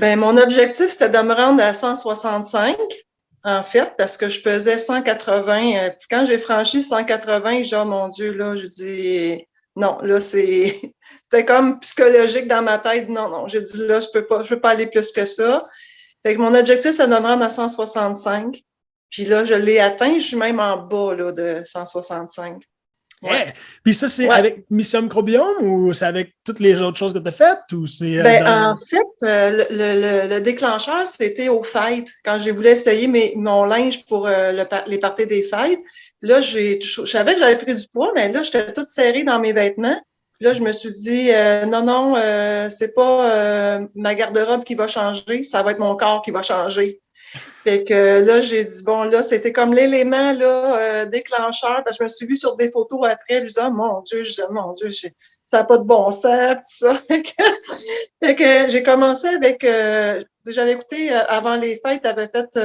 Ben, mon objectif, c'était de me rendre à 165, en fait, parce que je pesais 180. Puis quand j'ai franchi 180, j'ai dit, oh mon Dieu, là, je dis, non, là, c'était comme psychologique dans ma tête. Non, non, j'ai dit, là, je peux pas aller plus que ça. Fait que mon objectif, c'est de me rendre à 165. Puis là, je l'ai atteint, je suis même en bas, là, de 165. Ouais. Yeah. Puis ça, c'est Ouais. avec Mission Microbiome ou c'est avec toutes les autres choses que tu as faites ou c'est Ben, en fait, le déclencheur, c'était aux fêtes, quand j'ai voulu essayer mon linge pour les parties des fêtes. Là, je savais que j'avais pris du poids, mais là, j'étais toute serrée dans mes vêtements. Puis là, je me suis dit, non, non, c'est pas ma garde-robe qui va changer, ça va être mon corps qui va changer. Fait que là, j'ai dit, bon, là, c'était comme l'élément là déclencheur, parce que je me suis vue sur des photos après, je disais, oh mon Dieu, ça n'a pas de bon sens, tout ça. Fait que j'ai commencé avec, j'avais écouté avant les fêtes, t'avais fait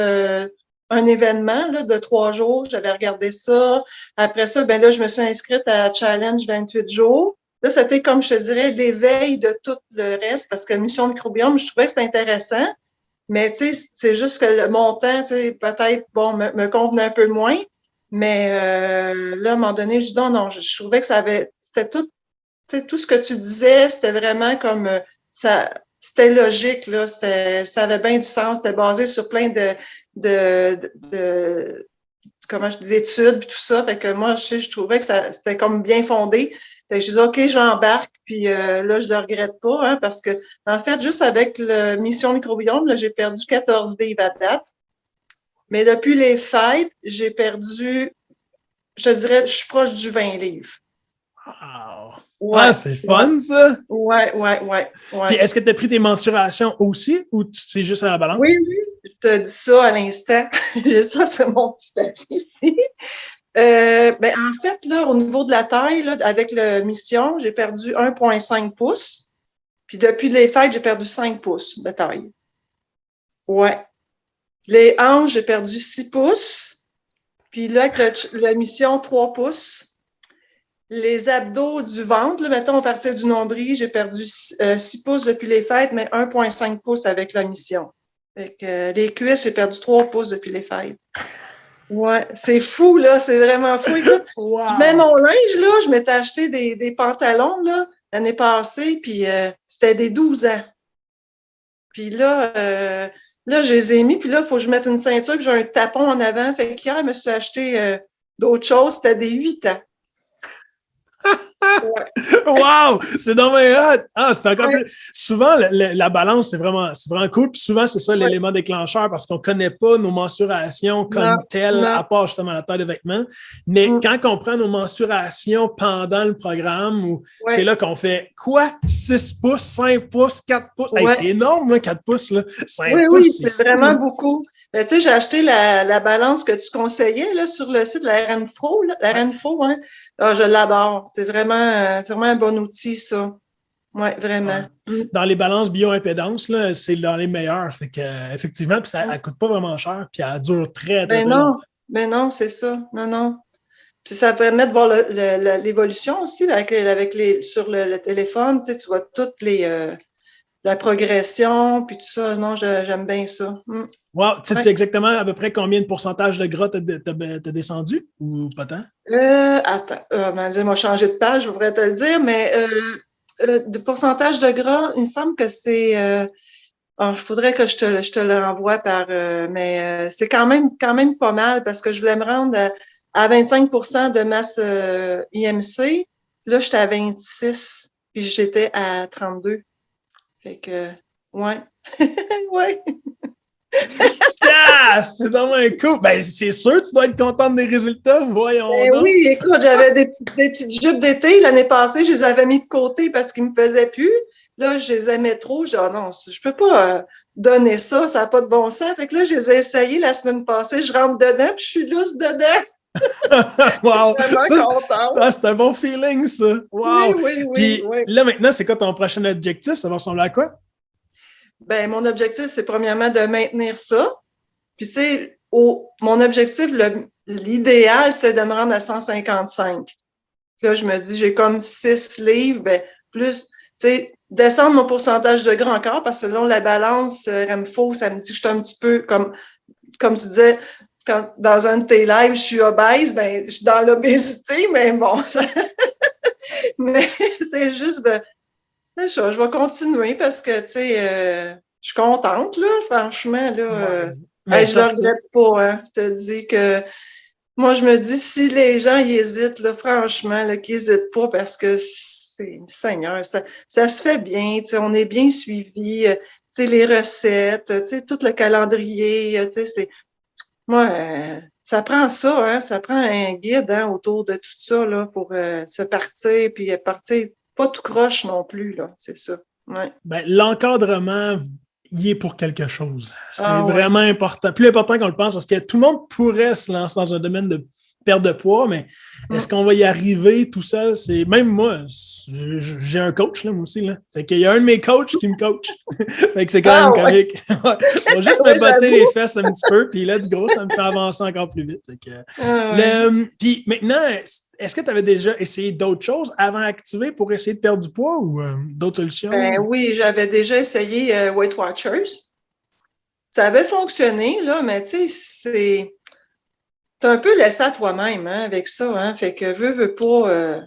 un événement là, de 3 jours, j'avais regardé ça. Après ça, ben là, je me suis inscrite à Challenge 28 jours. Là, c'était comme je te dirais l'éveil de tout le reste, parce que Mission Microbiome, je trouvais que c'était intéressant. Mais tu sais, c'est juste que le montant, tu sais, peut-être, bon, me convenait un peu moins. Mais là, à un moment donné, je dis non, je trouvais que c'était tout, tu sais, tout ce que tu disais, c'était vraiment comme ça, c'était logique, là, ça avait bien du sens, c'était basé sur plein de comment je dis, d'études, puis tout ça. Fait que moi, je trouvais que c'était comme bien fondé. Fait que je dis, OK, j'embarque, puis là, je le regrette pas, hein, parce que, en fait, juste avec le Mission Microbiome, là, j'ai perdu 14 livres à date. Mais depuis les fêtes, j'ai perdu, je te dirais, je suis proche du 20 livres. Wow. Ouais, Ah, c'est fun, ça! Ouais. Puis est-ce que tu as pris tes mensurations aussi ou tu fais juste à la balance? Oui, je te dis ça à l'instant. J'ai ça, c'est mon petit papier ici. Ben, en fait, là, au niveau de la taille, là, avec le Mission, j'ai perdu 1,5 pouces. Puis depuis les fêtes, j'ai perdu 5 pouces de taille. Ouais. Les hanches, j'ai perdu 6 pouces. Puis là, avec le Mission, 3 pouces. Les abdos du ventre, là, mettons, à partir du nombril, j'ai perdu 6 pouces depuis les fêtes, mais 1,5 pouces avec la Mission. Fait que les cuisses, j'ai perdu 3 pouces depuis les fêtes. Ouais, c'est fou, là, c'est vraiment fou. Écoute, wow. Je mets mon linge, là, je m'étais acheté des pantalons, là, l'année passée, puis c'était des 12 ans. Puis là, je les ai mis, puis là, il faut que je mette une ceinture, puis j'ai un tapon en avant. Fait qu'hier, je me suis acheté d'autres choses, c'était des 8 ans. Ouais. Wow! C'est dans mes hot! Ah, c'est encore plus. Souvent, la balance, c'est vraiment cool. Puis souvent, c'est ça l'élément déclencheur parce qu'on ne connaît pas nos mensurations comme telles, à part justement la taille de vêtements. Mais quand on prend nos mensurations pendant le programme, c'est là qu'on fait quoi? 6 pouces, 5 pouces, 4 pouces. Hey, c'est énorme, là, 4 pouces. Là. 5 pouces, oui, c'est vraiment beaucoup. Mais tu sais, j'ai acheté la balance que tu conseillais là, sur le site de la RNFO. La RNFO, hein? Ah, je l'adore. C'est vraiment un bon outil, ça. Oui, vraiment. Ouais. Dans les balances bio-impédance, là, c'est dans les meilleurs. Fait que, effectivement, puis ça ne coûte pas vraiment cher, puis elle dure très longtemps. Ben non, c'est ça. Non. Puis ça permet de voir l'évolution aussi sur le téléphone. Tu vois toutes la progression, puis tout ça. Non, j'aime bien ça. Wow, tu sais exactement à peu près combien de pourcentage de gras t'as descendu ou pas tant? Attends, m'a changé de page, je voudrais te le dire, mais de pourcentage de gras, il me semble que c'est il faudrait que je te le renvoie mais c'est quand même pas mal parce que je voulais me rendre à 25% de masse IMC. Là, j'étais à 26, puis j'étais à 32. Fait que, ouais. Ouais. C'est vraiment cool. Ben, c'est sûr, tu dois être contente des résultats. Voyons donc. Oui, écoute, j'avais des petites jupes d'été. L'année passée, je les avais mis de côté parce qu'ils me faisaient plus. Là, je les aimais trop. Je dis, oh non, je peux pas donner ça, ça n'a pas de bon sens. Fait que là, je les ai essayés la semaine passée. Je rentre dedans, puis je suis lousse dedans. Wow! Je suis vraiment contente. C'est un bon feeling, ça. Wow! Oui. Puis là, maintenant, c'est quoi ton prochain objectif? Ça va ressembler à quoi? Ben, mon objectif, c'est premièrement de maintenir ça. Puis, c'est mon objectif, l'idéal, c'est de me rendre à 155. Là, je me dis, j'ai comme 6 livres, ben, plus, tu sais, descendre mon pourcentage de gras encore, parce que selon la balance REMFO, ça me dit que je suis un petit peu comme tu disais, quand dans un de tes lives, je suis obèse, ben, je suis dans l'obésité, mais bon. Mais c'est juste je vais continuer parce que, tu sais, je suis contente, là, franchement, là. Mais Je le regrette pas, hein. Je te dis que moi, je me dis, si les gens y hésitent, là, franchement, là, qu'ils n'hésitent pas parce que c'est Seigneur, ça se fait bien, tu sais, on est bien suivi, tu sais, les recettes, tu sais, tout le calendrier, tu sais, moi, ça prend ça, hein, ça prend un guide, hein, autour de tout ça, là, pour se partir, puis partir pas tout croche non plus, là, c'est ça. Ouais. Ben, l'encadrement, il est pour quelque chose. C'est Ouais. vraiment important. Plus important qu'on le pense, parce que tout le monde pourrait se lancer dans un domaine de perte de poids, mais est-ce qu'on va y arriver tout seul? C'est même moi, j'ai un coach, là, moi aussi. Là. Fait qu'il y a un de mes coachs qui me coach. Fait que c'est quand même comique. On va juste me botter les fesses un petit peu, puis là, du gros, ça me fait avancer encore plus vite. Puis maintenant, est-ce que tu avais déjà essayé d'autres choses avant d'activer pour essayer de perdre du poids ou d'autres solutions? Ben oui, j'avais déjà essayé Weight Watchers. Ça avait fonctionné, là, mais tu sais, c'est un peu laissé à toi-même, hein, avec ça, hein. Fait que veux pas,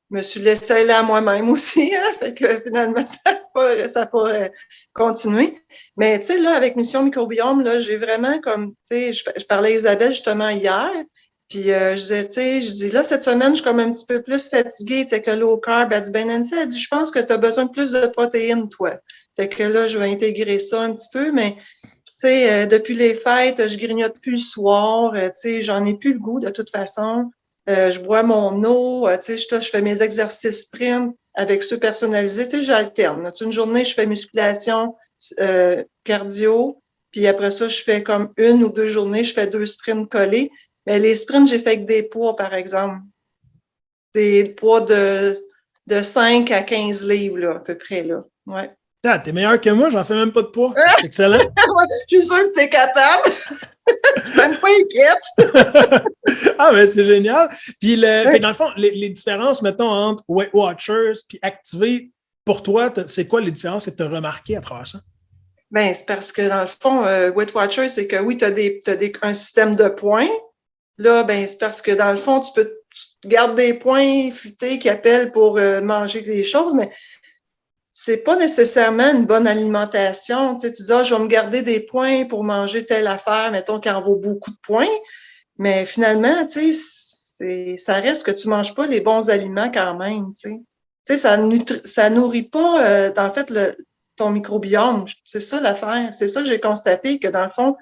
me suis laissée aller à moi-même aussi, hein. Fait que finalement, ça pourrait continuer. Mais tu sais, là, avec Mission Microbiome, là, j'ai vraiment comme, tu sais, je parlais à Isabelle justement hier, puis je disais, tu sais, je dis là, cette semaine, je suis comme un petit peu plus fatiguée, tu sais, avec le low carb. Elle dit, ben Nancy, elle dit, je pense que tu as besoin de plus de protéines, toi. Fait que là, je vais intégrer ça un petit peu, mais tu sais, depuis les fêtes, je grignote plus le soir, tu sais, j'en ai plus le goût de toute façon. Je bois mon eau, tu sais, je fais mes exercices sprint avec ceux personnalisés, tu sais, j'alterne. Une journée, je fais musculation, cardio, puis après ça, je fais comme 1 ou 2 journées, je fais 2 sprints collés. Mais les sprints, j'ai fait avec des poids, par exemple. Des poids de 5 à 15 livres, là, à peu près, là. Ouais. Ah, t'es meilleur que moi, j'en fais même pas de poids. C'est excellent. Je suis sûre que t'es capable. Je suis même pas inquiète. Ah, mais c'est génial. Puis, dans le fond, les différences, mettons, entre Weight Watchers puis Activé, pour toi, c'est quoi les différences que tu as remarquées à travers ça? Ben, c'est parce que dans le fond, Weight Watchers, c'est que oui, tu as un système de points. Là, ben, c'est parce que dans le fond, tu gardes des points futés qui appellent pour manger des choses, mais c'est pas nécessairement une bonne alimentation. Tu sais, tu dis, je vais me garder des points pour manger telle affaire, mettons, qui en vaut beaucoup de points. Mais finalement, tu sais, ça reste que tu manges pas les bons aliments quand même, tu sais. Tu sais, ça nourrit pas, en fait, ton microbiome. C'est ça l'affaire. C'est ça que j'ai constaté, que dans le fond,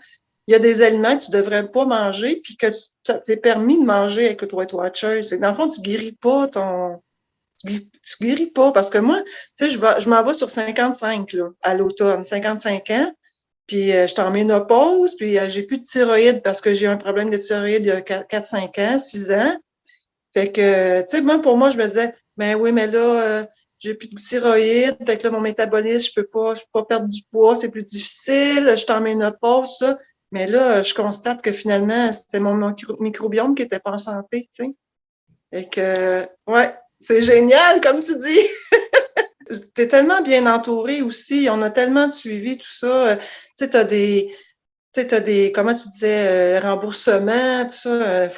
il y a des aliments que tu devrais pas manger, puis que ça t'est permis de manger avec le Weight Watchers. Dans le fond, tu guéris pas tu guéris pas, parce que moi, tu sais, je m'en vais sur 55, là, à l'automne, 55 ans, puis je suis en ménopause, puis j'ai plus de thyroïde parce que j'ai eu un problème de thyroïde il y a 4-5 ans, 6 ans. Fait que, tu sais, moi, pour moi, je me disais, ben oui, mais là, j'ai plus de thyroïde, fait que là, mon métabolisme, je peux pas perdre du poids, c'est plus difficile, je suis en ménopause, ça. Mais là, je constate que finalement, c'était mon microbiome qui était pas en santé, tu sais. Fait que, ouais, c'est génial, comme tu dis. T'es tellement bien entouré aussi, on a tellement de suivi, tout ça. Tu sais, t'as des, comment tu disais, remboursements, tout ça.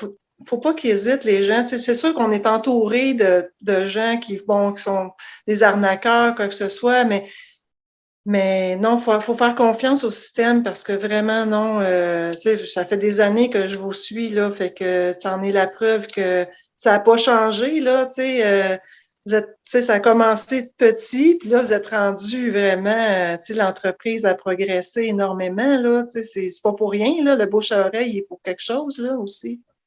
Faut pas qu'ils hésitent, les gens. Tu sais, c'est sûr qu'on est entouré de gens qui sont des arnaqueurs, quoi que ce soit, mais non, faut faire confiance au système parce que vraiment, non, tu sais, ça fait des années que je vous suis, là, fait que ça en est la preuve que ça n'a pas changé, là, tu sais, tu sais, ça a commencé petit, puis là, vous êtes rendu vraiment, tu sais, l'entreprise a progressé énormément, là, tu sais, c'est pas pour rien, là, le bouche à oreille est pour quelque chose, là, aussi.